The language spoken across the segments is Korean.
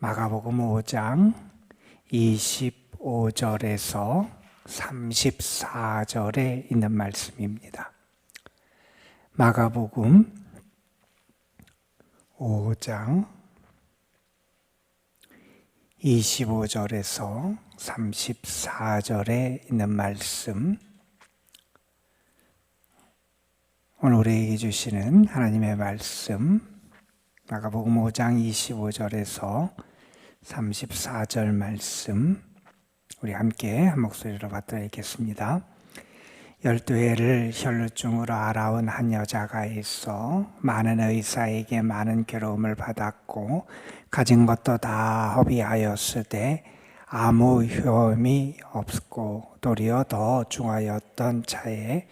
마가복음 5장 25절에서 34절에 있는 말씀입니다. 마가복음 5장 25절에서 34절에 있는 말씀, 오늘 우리에게 주시는 하나님의 말씀, 마가복음 5장 25절에서 34절 말씀, 우리 함께 한 목소리로 받들어 읽겠습니다. 12해를 혈루증으로 앓아온 한 여자가 있어 많은 의사에게 많은 괴로움을 받았고 가진 것도 다 허비하였으되 아무 효험이 없고 도리어 더 중하였던 차에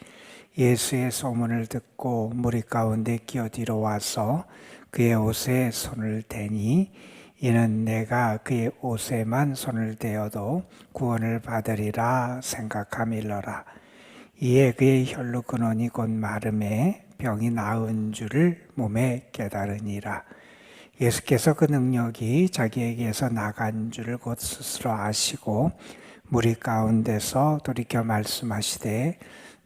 예수의 소문을 듣고 무리 가운데 기어들어 와서 그의 옷에 손을 대니 이는 내가 그의 옷에만 손을 대어도 구원을 받으리라 생각함일러라. 이에 그의 혈루 근원이 곧 마름에 병이 나은 줄을 몸에 깨달으니라. 예수께서 그 능력이 자기에게서 나간 줄을 곧 스스로 아시고 무리 가운데서 돌이켜 말씀하시되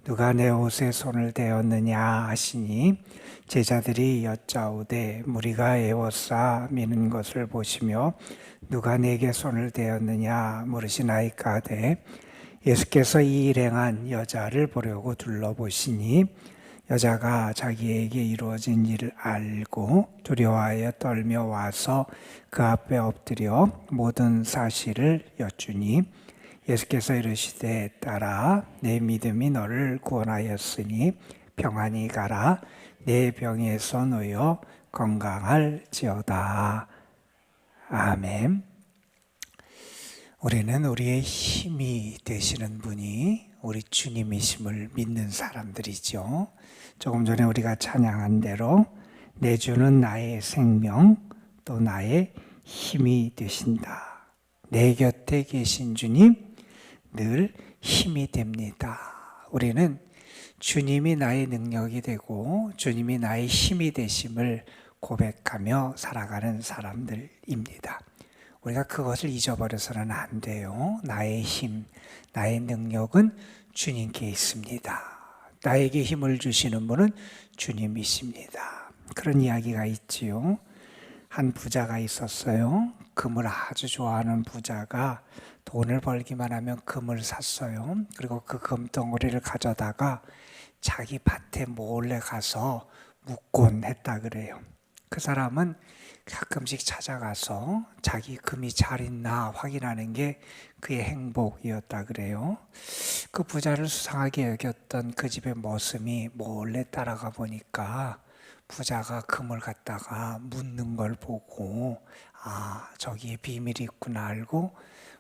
누가 내 옷에 손을 대었느냐 하시니 제자들이 여짜오되 무리가 에워싸 미는 것을 보시며 누가 내게 손을 대었느냐 물으시나이까 하되 예수께서 이 일행한 여자를 보려고 둘러보시니 여자가 자기에게 이루어진 일을 알고 두려워하여 떨며 와서 그 앞에 엎드려 모든 사실을 여쭈니 예수께서 이르시되 딸아 내 믿음이 너를 구원하였으니 평안히 가라 내 병에서 놓여 건강할지어다. 아멘. 우리는 우리의 힘이 되시는 분이 우리 주님이심을 믿는 사람들이죠. 조금 전에 우리가 찬양한 대로 내 주는 나의 생명 또 나의 힘이 되신다. 내 곁에 계신 주님 늘 힘이 됩니다. 우리는 주님이 나의 능력이 되고 주님이 나의 힘이 되심을 고백하며 살아가는 사람들입니다. 우리가 그것을 잊어버려서는 안 돼요. 나의 힘, 나의 능력은 주님께 있습니다. 나에게 힘을 주시는 분은 주님이십니다. 그런 이야기가 있지요. 한 부자가 있었어요. 금을 아주 좋아하는 부자가 돈을 벌기만 하면 금을 샀어요. 그리고 그 금덩어리를 가져다가 자기 밭에 몰래 가서 묻곤 했다 그래요. 그 사람은 가끔씩 찾아가서 자기 금이 잘 있나 확인하는 게 그의 행복이었다 그래요. 그 부자를 수상하게 여겼던 그 집의 머슴이 몰래 따라가 보니까 부자가 금을 갖다가 묻는 걸 보고 저기에 비밀이 있구나 알고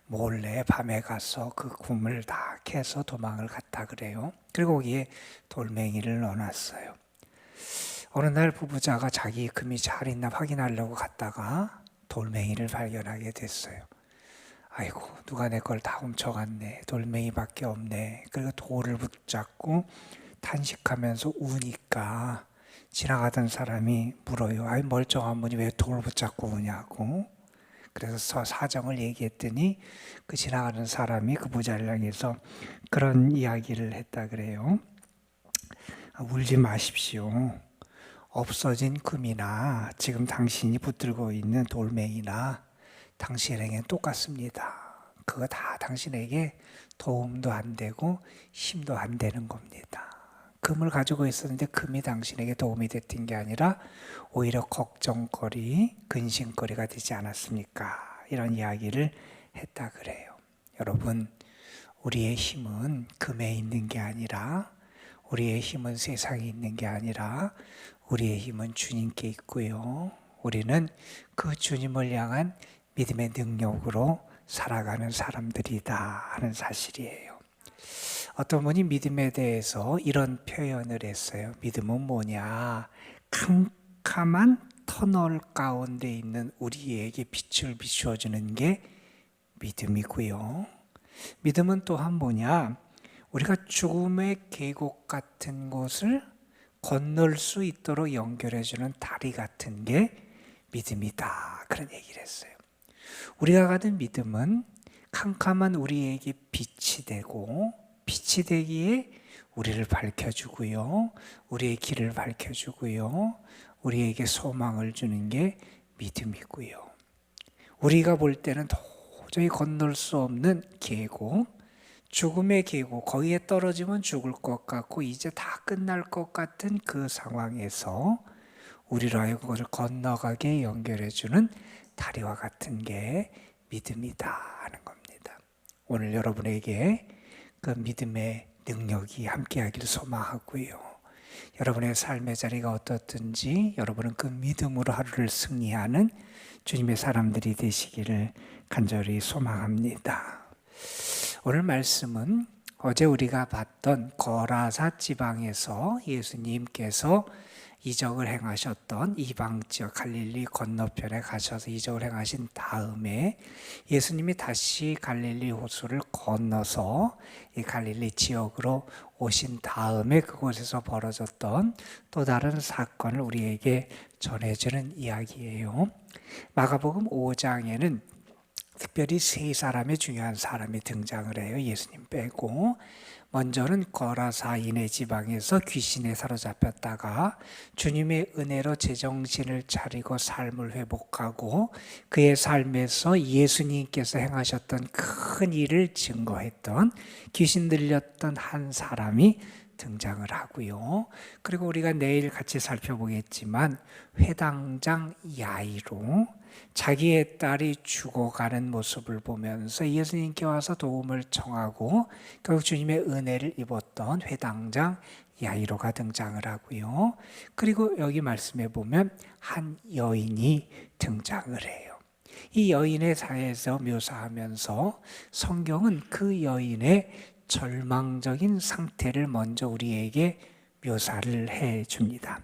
몰래 밤에 가서 그 금을 다 캐서 도망을 갔다 그래요. 그리고 거기에 돌멩이를 넣어놨어요. 어느 날 부부자가 자기 금이 잘 있나 확인하려고 갔다가 돌멩이를 발견하게 됐어요. 아이고 누가 내 걸 다 훔쳐갔네. 돌멩이밖에 없네. 그리고 돌을 붙잡고 탄식하면서 우니까 지나가던 사람이 물어요. 아이 멀쩡한 분이 왜 돌을 붙잡고 우냐고. 그래서 사정을 얘기했더니 그 지나가는 사람이 그 부자를 향해서 그런 이야기를 했다 그래요. 울지 마십시오. 없어진 금이나 지금 당신이 붙들고 있는 돌멩이나 당신에겐 똑같습니다. 그거 다 당신에게 도움도 안 되고 힘도 안 되는 겁니다. 금을 가지고 있었는데 금이 당신에게 도움이 됐던 게 아니라 오히려 걱정거리, 근심거리가 되지 않았습니까? 이런 이야기를 했다 그래요. 여러분, 우리의 힘은 금에 있는 게 아니라 우리의 힘은 세상에 있는 게 아니라 우리의 힘은 주님께 있고요. 우리는 그 주님을 향한 믿음의 능력으로 살아가는 사람들이다 하는 사실이에요. 어떤 분이 믿음에 대해서 이런 표현을 했어요. 믿음은 뭐냐? 캄캄한 터널 가운데 있는 우리에게 빛을 비추어주는 게 믿음이고요. 믿음은 또한 뭐냐? 우리가 죽음의 계곡 같은 곳을 건널 수 있도록 연결해주는 다리 같은 게 믿음이다. 그런 얘기를 했어요. 우리가 가진 믿음은 캄캄한 우리에게 빛이 되고, 빛이 되기에 우리를 밝혀주고요, 우리의 길을 밝혀주고요, 우리에게 소망을 주는 게 믿음이고요. 우리가 볼 때는 도저히 건널 수 없는 계곡, 죽음의 계곡, 거기에 떨어지면 죽을 것 같고 이제 다 끝날 것 같은 그 상황에서 우리로 하여금 그것을 건너가게 연결해주는 다리와 같은 게 믿음이다 하는 겁니다. 오늘 여러분에게 그 믿음의 능력이 함께하기를 소망하고요, 여러분의 삶의 자리가 어떻든지 여러분은 그 믿음으로 하루를 승리하는 주님의 사람들이 되시기를 간절히 소망합니다. 오늘 말씀은 어제 우리가 봤던 거라사 지방에서 예수님께서 이적을 행하셨던 이방 지역 갈릴리 건너편에 가셔서 이적을 행하신 다음에 예수님이 다시 갈릴리 호수를 건너서 이 갈릴리 지역으로 오신 다음에 그곳에서 벌어졌던 또 다른 사건을 우리에게 전해주는 이야기예요. 마가복음 5장에는 특별히 세 사람의 중요한 사람이 등장을 해요. 예수님 빼고. 먼저는 거라사인의 지방에서 귀신에 사로잡혔다가 주님의 은혜로 제정신을 차리고 삶을 회복하고 그의 삶에서 예수님께서 행하셨던 큰 일을 증거했던, 귀신 들렸던 한 사람이 등장을 하고요. 그리고 우리가 내일 같이 살펴보겠지만 회당장 야이로, 자기의 딸이 죽어가는 모습을 보면서 예수님께 와서 도움을 청하고 결국 주님의 은혜를 입었던 회당장 야이로가 등장을 하고요. 그리고 여기 말씀해 보면 한 여인이 등장을 해요. 이 여인의 사회에서 묘사하면서 성경은 그 여인의 절망적인 상태를 먼저 우리에게 묘사를 해 줍니다.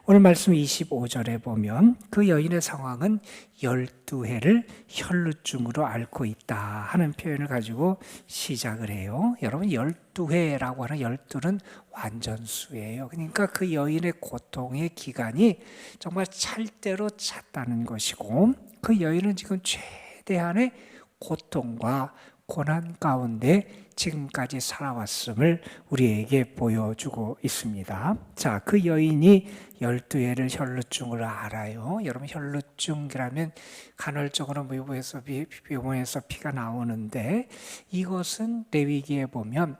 오늘 말씀 25절에 보면 그 여인의 상황은 12해를 혈루증으로 앓고 있다 하는 표현을 가지고 시작을 해요. 여러분 12회라고 하는 12는 완전수예요. 그러니까 그 여인의 고통의 기간이 정말 찰대로 찼다는 것이고, 그 여인은 지금 최대한의 고통과 고난 가운데 지금까지 살아왔음을 우리에게 보여주고 있습니다. 자, 그 여인이 12회를 혈루증을 알아요. 여러분 혈루증이라면 간헐적으로 묘모에서 피가 나오는데, 이것은 레위기에 보면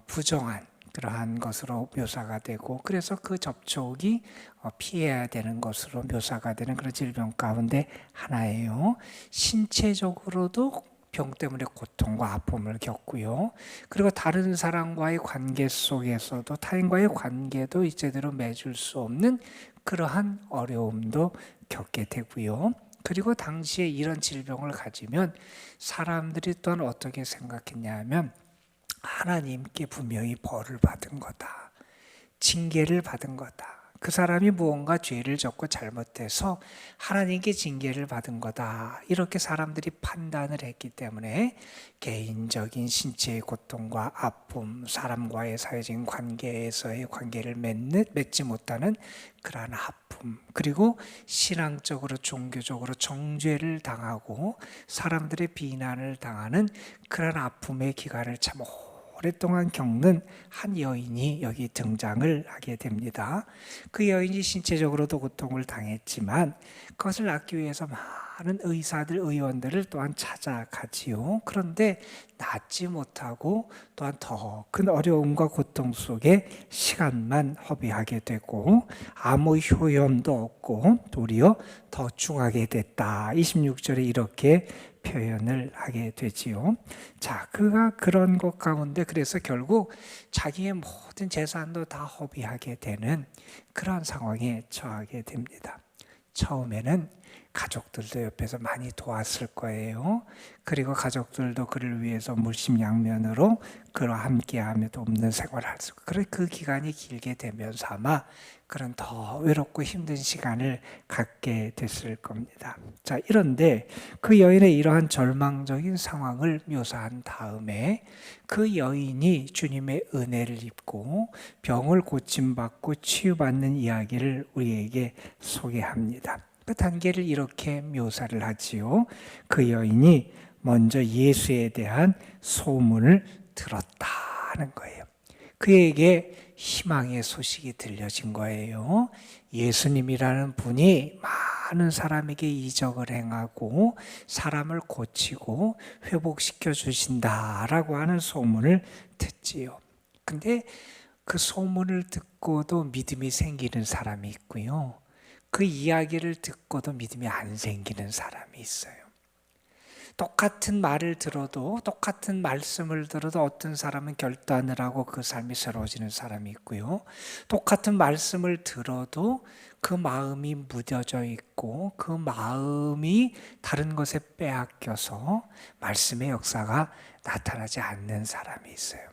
부정한 그러한 것으로 묘사가 되고, 그래서 그 접촉이 피해야 되는 것으로 묘사가 되는 그런 질병 가운데 하나예요. 신체적으로도 병 때문에 고통과 아픔을 겪고요. 그리고 다른 사람과의 관계 속에서도 타인과의 관계도 제대로 맺을 수 없는 그러한 어려움도 겪게 되고요. 그리고 당시에 이런 질병을 가지면 사람들이 또한 어떻게 생각했냐면 하나님께 분명히 벌을 받은 거다, 징계를 받은 거다, 그 사람이 무언가 죄를 졌고 잘못해서 하나님께 징계를 받은 거다, 이렇게 사람들이 판단을 했기 때문에 개인적인 신체의 고통과 아픔, 사람과의 사회적인 관계에서의 관계를 맺지 못하는 그러한 아픔, 그리고 신앙적으로 종교적으로 정죄를 당하고 사람들의 비난을 당하는 그러한 아픔의 기간을 참 오랫동안 겪는 한 여인이 여기 등장을 하게 됩니다. 그 여인이 신체적으로도 고통을 당했지만 그것을 낫기 위해서 많은 의사들, 의원들을 또한 찾아가지요. 그런데 낫지 못하고 또한 더 큰 어려움과 고통 속에 시간만 허비하게 되고 아무 효험도 없고 도리어 더 중하게 됐다. 26절에 이렇게 표현을 하게 되지요. 자, 그가 그런 것 가운데 그래서 결국 자기의 모든 재산도 다 허비하게 되는 그런 상황에 처하게 됩니다. 처음에는 가족들도 옆에서 많이 도왔을 거예요. 그리고 가족들도 그를 위해서 물심양면으로 그와 함께하며 돕는 생활을 할 수 있고, 그래 그 기간이 길게 되면서 아마 그런 더 외롭고 힘든 시간을 갖게 됐을 겁니다. 자, 이런데 그 여인의 이러한 절망적인 상황을 묘사한 다음에 그 여인이 주님의 은혜를 입고 병을 고침받고 치유받는 이야기를 우리에게 소개합니다. 그 단계를 이렇게 묘사를 하지요. 그 여인이 먼저 예수에 대한 소문을 들었다는 거예요. 그에게 희망의 소식이 들려진 거예요. 예수님이라는 분이 많은 사람에게 이적을 행하고 사람을 고치고 회복시켜 주신다라고 하는 소문을 듣지요. 근데 그 소문을 듣고도 믿음이 생기는 사람이 있고요. 그 이야기를 듣고도 믿음이 안 생기는 사람이 있어요. 똑같은 말을 들어도, 똑같은 말씀을 들어도 어떤 사람은 결단을 하고 그 삶이 새로워지는 사람이 있고요. 똑같은 말씀을 들어도 그 마음이 무뎌져 있고 그 마음이 다른 것에 빼앗겨서 말씀의 역사가 나타나지 않는 사람이 있어요.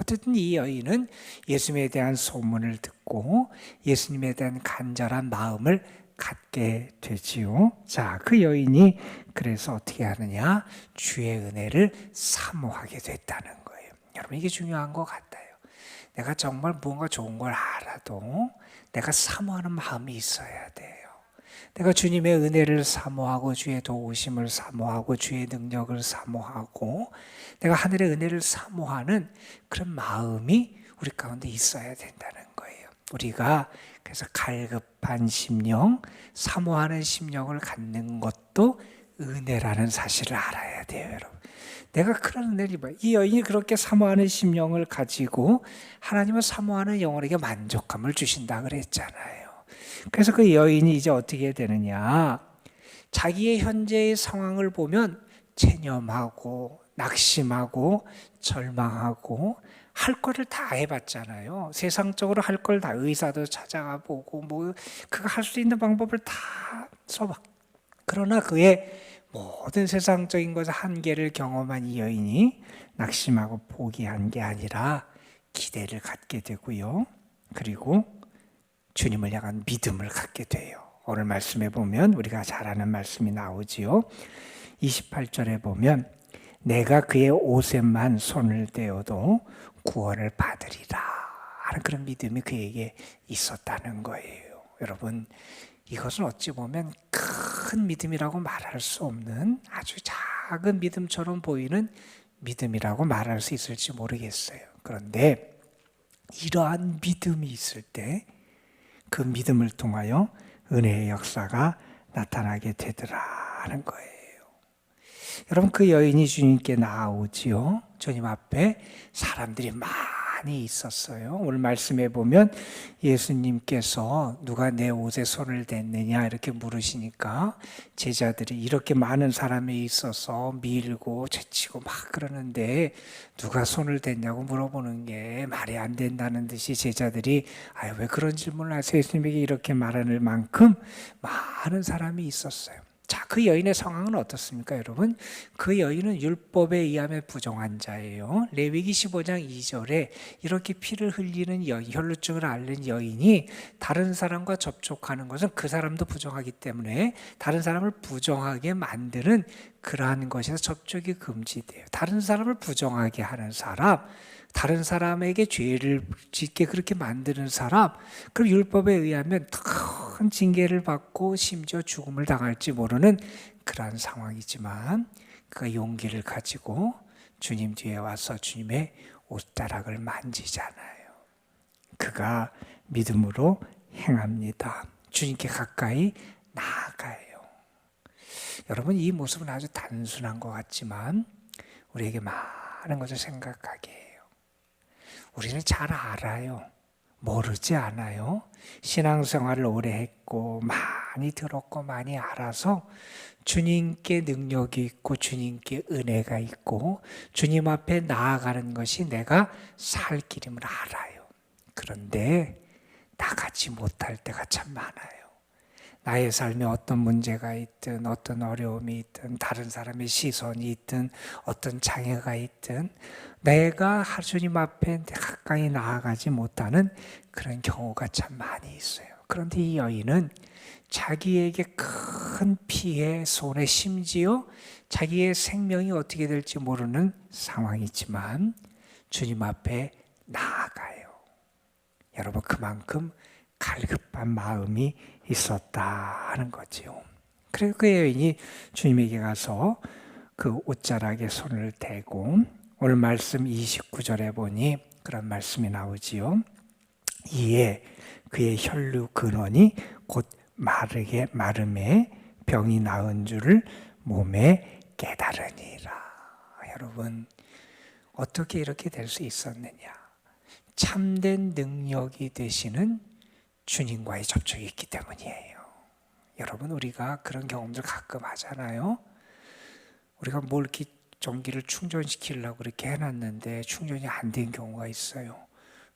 어쨌든 이 여인은 예수님에 대한 소문을 듣고 예수님에 대한 간절한 마음을 갖게 되지요. 자, 그 여인이 그래서 어떻게 하느냐? 주의 은혜를 사모하게 됐다는 거예요. 여러분, 이게 중요한 것 같아요. 내가 정말 무언가 좋은 걸 알아도 내가 사모하는 마음이 있어야 돼요. 내가 주님의 은혜를 사모하고 주의 도우심을 사모하고 주의 능력을 사모하고 내가 하늘의 은혜를 사모하는 그런 마음이 우리 가운데 있어야 된다는 거예요. 우리가 그래서 갈급한 심령, 사모하는 심령을 갖는 것도 은혜라는 사실을 알아야 돼요, 여러분. 내가 그런 은혜를 입어요. 이 여인이 그렇게 사모하는 심령을 가지고 하나님은 사모하는 영혼에게 만족감을 주신다 그랬잖아요. 그래서 그 여인이 이제 어떻게 되느냐? 자기의 현재의 상황을 보면 체념하고 낙심하고 절망하고 할 거를 다 해봤잖아요. 세상적으로 할 걸 다 의사도 찾아가 보고 뭐 그가 할 수 있는 방법을 다 써봐. 그러나 그의 모든 세상적인 것의 한계를 경험한 이 여인이 낙심하고 포기한 게 아니라 기대를 갖게 되고요. 그리고 주님을 향한 믿음을 갖게 돼요. 오늘 말씀에 보면 우리가 잘 아는 말씀이 나오지요. 28절에 보면 내가 그의 옷에만 손을 대어도 구원을 받으리라 하는 그런 믿음이 그에게 있었다는 거예요. 여러분, 이것은 어찌 보면 큰 믿음이라고 말할 수 없는 아주 작은 믿음처럼 보이는 믿음이라고 말할 수 있을지 모르겠어요. 그런데 이러한 믿음이 있을 때 그 믿음을 통하여 은혜의 역사가 나타나게 되더라는 거예요. 여러분, 그 여인이 주님께 나아오지요. 주님 앞에 사람들이 많이 있었어요. 오늘 말씀에 보면 예수님께서 누가 내 옷에 손을 댔느냐 이렇게 물으시니까 제자들이 이렇게 많은 사람이 있어서 밀고 제치고 막 그러는데 누가 손을 댔냐고 물어보는 게 말이 안 된다는 듯이 제자들이 왜 그런 질문을 하세요? 예수님에게 이렇게 말하는 만큼 많은 사람이 있었어요. 자, 그 여인의 상황은 어떻습니까, 여러분? 그 여인은 율법에 의하면 부정한 자예요. 레위기 15장 2절에 이렇게 피를 흘리는 혈루증을 앓는 여인이 다른 사람과 접촉하는 것은 그 사람도 부정하기 때문에 다른 사람을 부정하게 만드는 그러한 것에서 접촉이 금지돼요. 다른 사람을 부정하게 하는 사람, 다른 사람에게 죄를 짓게 그렇게 만드는 사람, 그럼 율법에 의하면 큰 징계를 받고 심지어 죽음을 당할지 모르는 그러한 상황이지만 그가 용기를 가지고 주님 뒤에 와서 주님의 옷자락을 만지잖아요. 그가 믿음으로 행합니다. 주님께 가까이 나아가요. 여러분, 이 모습은 아주 단순한 것 같지만 우리에게 많은 것을 생각하게 해요. 우리는 잘 알아요. 모르지 않아요. 신앙생활을 오래 했고 많이 들었고 많이 알아서 주님께 능력이 있고 주님께 은혜가 있고 주님 앞에 나아가는 것이 내가 살 길임을 알아요. 그런데 나가지 못할 때가 참 많아요. 나의 삶에 어떤 문제가 있든 어떤 어려움이 있든 다른 사람의 시선이 있든 어떤 장애가 있든 내가 주님 앞에 가까이 나아가지 못하는 그런 경우가 참 많이 있어요. 그런데 이 여인은 자기에게 큰 피해, 손해, 심지어 자기의 생명이 어떻게 될지 모르는 상황이지만 주님 앞에 나아가요. 여러분, 그만큼 갈급한 마음이 있었다 하는 거지요. 그래서 그 여인이 주님에게 가서 그 옷자락에 손을 대고, 오늘 말씀 29절에 보니 그런 말씀이 나오지요. 이에 그의 혈류 근원이 곧 마름에 병이 나은 줄을 몸에 깨달으니라. 여러분, 어떻게 이렇게 될 수 있었느냐? 참된 능력이 되시는 주님과의 접촉이 있기 때문이에요. 여러분, 우리가 그런 경험들 가끔 하잖아요. 우리가 뭘 이렇게 전기를 충전시키려고 그렇게 해놨는데 충전이 안 된 경우가 있어요.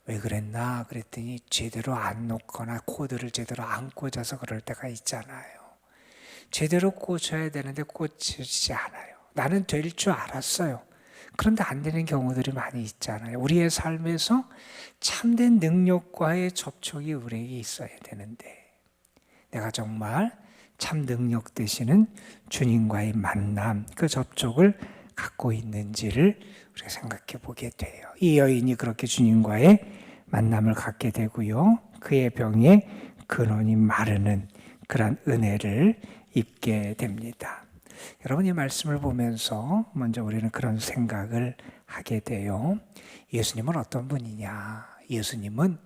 왜 그랬나 그랬더니 제대로 안 놓거나 코드를 제대로 안 꽂아서 그럴 때가 있잖아요. 제대로 꽂혀야 되는데 꽂히지 않아요. 나는 될 줄 알았어요. 그런데 안 되는 경우들이 많이 있잖아요. 우리의 삶에서 참된 능력과의 접촉이 우리에게 있어야 되는데, 내가 정말 참 능력 되시는 주님과의 만남, 그 접촉을 갖고 있는지를 우리가 생각해 보게 돼요. 이 여인이 그렇게 주님과의 만남을 갖게 되고요, 그의 병에 근원이 마르는 그런 은혜를 입게 됩니다. 여러분, 이 말씀을 보면서 먼저 우리는 그런 생각을 하게 돼요. 예수님은 어떤 분이냐? 예수님은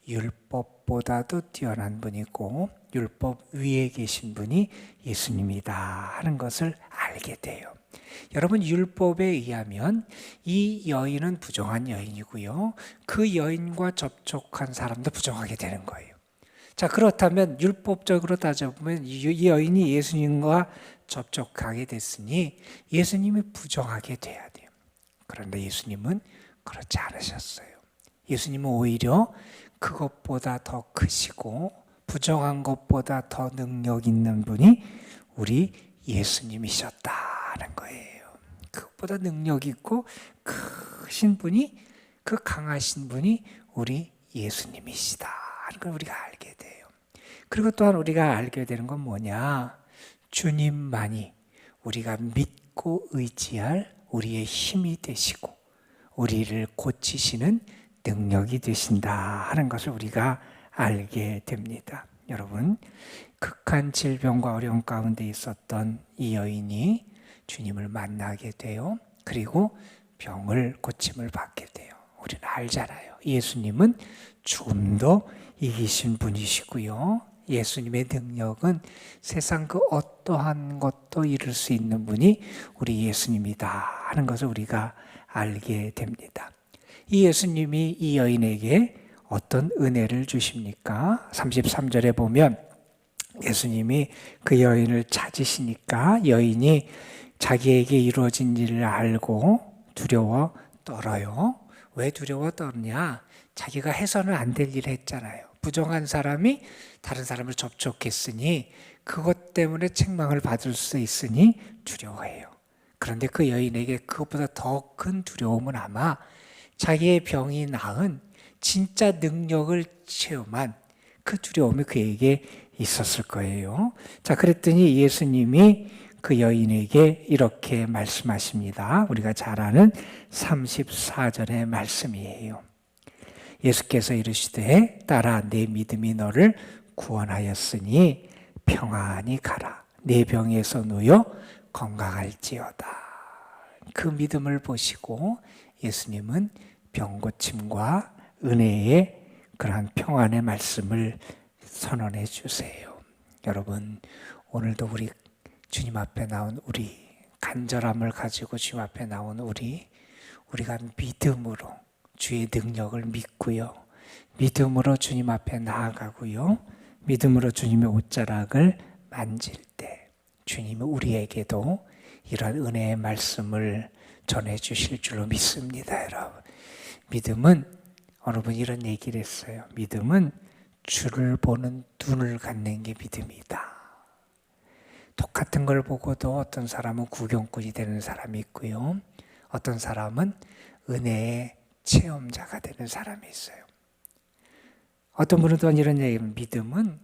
율법보다도 뛰어난 분이고 율법 위에 계신 분이 예수님이다 하는 것을 알게 돼요. 여러분, 율법에 의하면 이 여인은 부정한 여인이고요, 그 여인과 접촉한 사람도 부정하게 되는 거예요. 자, 그렇다면 율법적으로 따져보면 이 여인이 예수님과 접촉하게 됐으니 예수님이 부정하게 돼야 돼요. 그런데 예수님은 그렇지 않으셨어요. 예수님은 오히려 그것보다 더 크시고 부정한 것보다 더 능력 있는 분이 우리 예수님이셨다는 거예요. 그것보다 능력 있고 크신 분이, 그 강하신 분이 우리 예수님이시다 하는 걸 우리가 알게 돼요. 그리고 또한 우리가 알게 되는 건 뭐냐? 주님만이 우리가 믿고 의지할 우리의 힘이 되시고 우리를 고치시는 능력이 되신다 하는 것을 우리가 알게 됩니다. 여러분, 극한 질병과 어려움 가운데 있었던 이 여인이 주님을 만나게 돼요. 그리고 병을 고침을 받게 돼요. 우리는 알잖아요. 예수님은 죽음도 이기신 분이시고요, 예수님의 능력은 세상 그 어떠한 것도 이룰 수 있는 분이 우리 예수님이다 하는 것을 우리가 알게 됩니다. 이 예수님이 이 여인에게 어떤 은혜를 주십니까? 33절에 보면 예수님이 그 여인을 찾으시니까 여인이 자기에게 이루어진 일을 알고 두려워 떨어요. 왜 두려워 떨냐? 자기가 해서는 안 될 일을 했잖아요. 부정한 사람이 다른 사람을 접촉했으니 그것 때문에 책망을 받을 수 있으니 두려워해요. 그런데 그 여인에게 그것보다 더 큰 두려움은 아마 자기의 병이 나은 진짜 능력을 체험한 그 두려움이 그에게 있었을 거예요. 자, 그랬더니 예수님이 그 여인에게 이렇게 말씀하십니다. 우리가 잘 아는 34절의 말씀이에요. 예수께서 이르시되 딸아, 내 믿음이 너를 구원하였으니 평안히 가라. 내 병에서 누여 건강할지어다. 그 믿음을 보시고 예수님은 병고침과 은혜의 그러한 평안의 말씀을 선언해 주세요. 여러분, 오늘도 우리 주님 앞에 나온 우리, 간절함을 가지고 주님 앞에 나온 우리가 믿음으로 주의 능력을 믿고요, 믿음으로 주님 앞에 나아가고요, 믿음으로 주님의 옷자락을 만질 때 주님이 우리에게도 이런 은혜의 말씀을 전해 주실 줄로 믿습니다. 여러분, 믿음은, 어느 분이 이런 얘기를 했어요. 믿음은 주를 보는 눈을 갖는 게 믿음이다. 똑같은 걸 보고도 어떤 사람은 구경꾼이 되는 사람이 있고요, 어떤 사람은 은혜의 체험자가 되는 사람이 있어요. 어떤 분은 또 이런 얘기를, 믿음은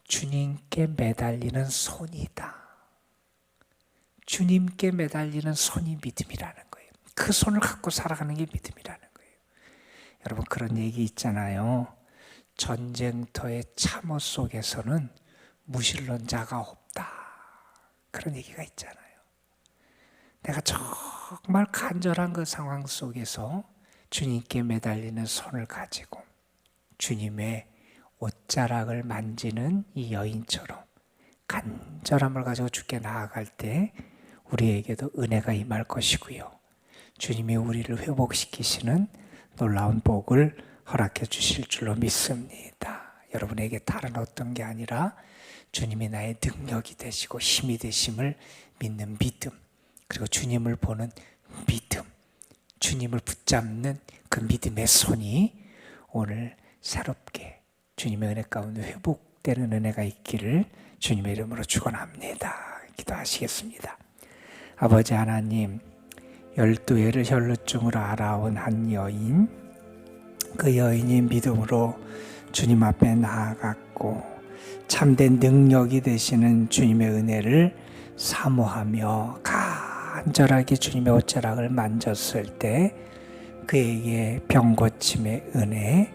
주님께 매달리는 손이다. 주님께 매달리는 손이 믿음이라는 거예요. 그 손을 갖고 살아가는 게 믿음이라는 거예요. 여러분, 그런 얘기 있잖아요. 전쟁터의 참호 속에서는 무신론자가 없다. 그런 얘기가 있잖아요. 내가 정말 간절한 그 상황 속에서 주님께 매달리는 손을 가지고 주님의 옷자락을 만지는 이 여인처럼 간절함을 가지고 주께 나아갈 때 우리에게도 은혜가 임할 것이고요. 주님이 우리를 회복시키시는 놀라운 복을 허락해 주실 줄로 믿습니다. 여러분에게 다른 어떤 게 아니라 주님이 나의 능력이 되시고 힘이 되심을 믿는 믿음, 그리고 주님을 보는 믿음, 주님을 붙잡는 그 믿음의 손이 오늘 새롭게 주님의 은혜 가운데 회복되는 은혜가 있기를 주님의 이름으로 축원합니다. 기도하시겠습니다. 아버지 하나님, 12해를 혈루증으로 알아온 한 여인, 그 여인이 믿음으로 주님 앞에 나아갔고 참된 능력이 되시는 주님의 은혜를 사모하며 간절하게 주님의 옷자락을 만졌을 때 그에게 병고침의 은혜,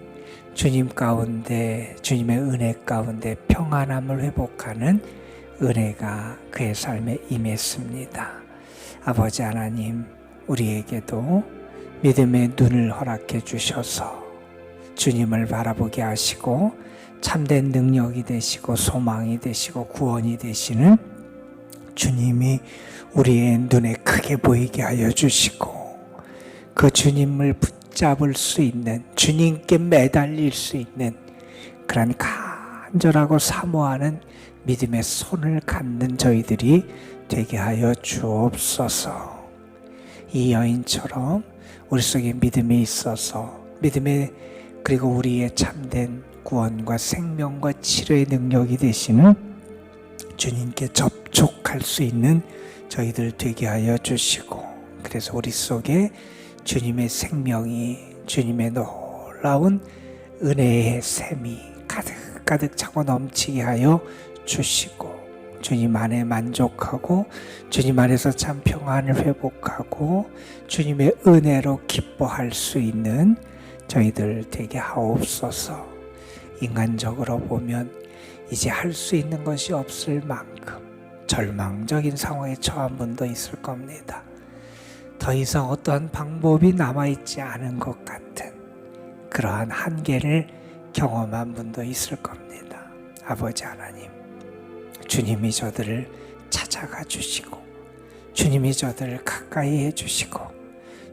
주님 가운데, 주님의 은혜 가운데 평안함을 회복하는 은혜가 그의 삶에 임했습니다. 아버지 하나님, 우리에게도 믿음의 눈을 허락해 주셔서 주님을 바라보게 하시고 참된 능력이 되시고 소망이 되시고 구원이 되시는 주님이 우리의 눈에 크게 보이게 하여 주시고 그 주님을 붙잡을 수 있는, 주님께 매달릴 수 있는 그런 간절하고 사모하는 믿음의 손을 갖는 저희들이 되게 하여 주옵소서. 이 여인처럼 우리 속에 믿음이 있어서 믿음의, 그리고 우리의 참된 구원과 생명과 치료의 능력이 되시는 주님께 접촉할 수 있는 저희들 되게 하여 주시고, 그래서 우리 속에 주님의 생명이, 주님의 놀라운 은혜의 샘이 가득가득 차고 넘치게 하여 주시고, 주님 안에 만족하고 주님 안에서 참 평안을 회복하고 주님의 은혜로 기뻐할 수 있는 저희들 되게 하옵소서. 인간적으로 보면 이제 할 수 있는 것이 없을 만큼 절망적인 상황에 처한 분도 있을 겁니다. 더 이상 어떠한 방법이 남아있지 않은 것 같은 그러한 한계를 경험한 분도 있을 겁니다. 아버지 하나님, 주님이 저들을 찾아가 주시고 주님이 저들을 가까이 해주시고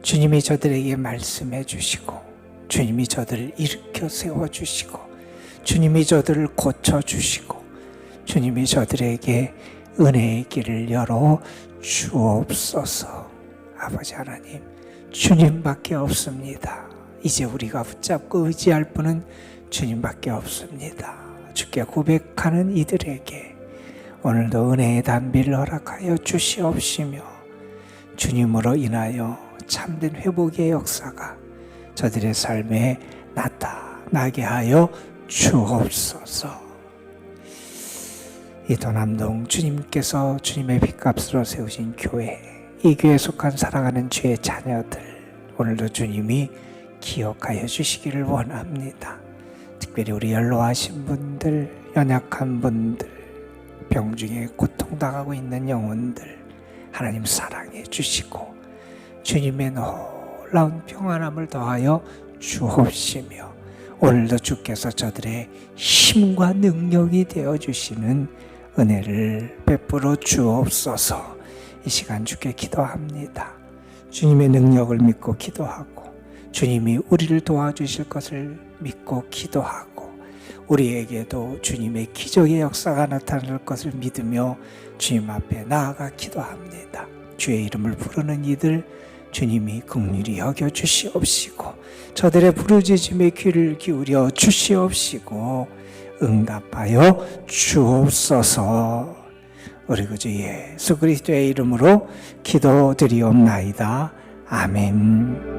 주님이 저들에게 말씀해 주시고 주님이 저들을 일으켜 세워주시고 주님이 저들을 고쳐주시고 주님이 저들에게 은혜의 길을 열어 주옵소서. 아버지 하나님, 주님밖에 없습니다. 이제 우리가 붙잡고 의지할 분은 주님밖에 없습니다. 주께 고백하는 이들에게 오늘도 은혜의 단비를 허락하여 주시옵시며 주님으로 인하여 참된 회복의 역사가 저들의 삶에 나타나게 하여 주옵소서. 이 도남동 주님께서 주님의 핏값으로 세우신 교회, 이 교회에 속한 사랑하는 주의 자녀들, 오늘도 주님이 기억하여 주시기를 원합니다. 특별히 우리 연로하신 분들, 연약한 분들, 병중에 고통당하고 있는 영혼들 하나님 사랑해 주시고 주님의 놀라운 평안함을 더하여 주옵시며 오늘도 주께서 저들의 힘과 능력이 되어주시는 은혜를 베풀어 주옵소서. 이 시간 주께 기도합니다. 주님의 능력을 믿고 기도하고 주님이 우리를 도와주실 것을 믿고 기도하고 우리에게도 주님의 기적의 역사가 나타날 것을 믿으며 주님 앞에 나아가 기도합니다. 주의 이름을 부르는 이들 주님이 긍휼히 여겨 주시옵시고 저들의 부르짖음에 귀를 기울여 주시옵시고 응답하여 주옵소서. 우리 구주 예수 그리스도의 이름으로 기도드리옵나이다. 아멘.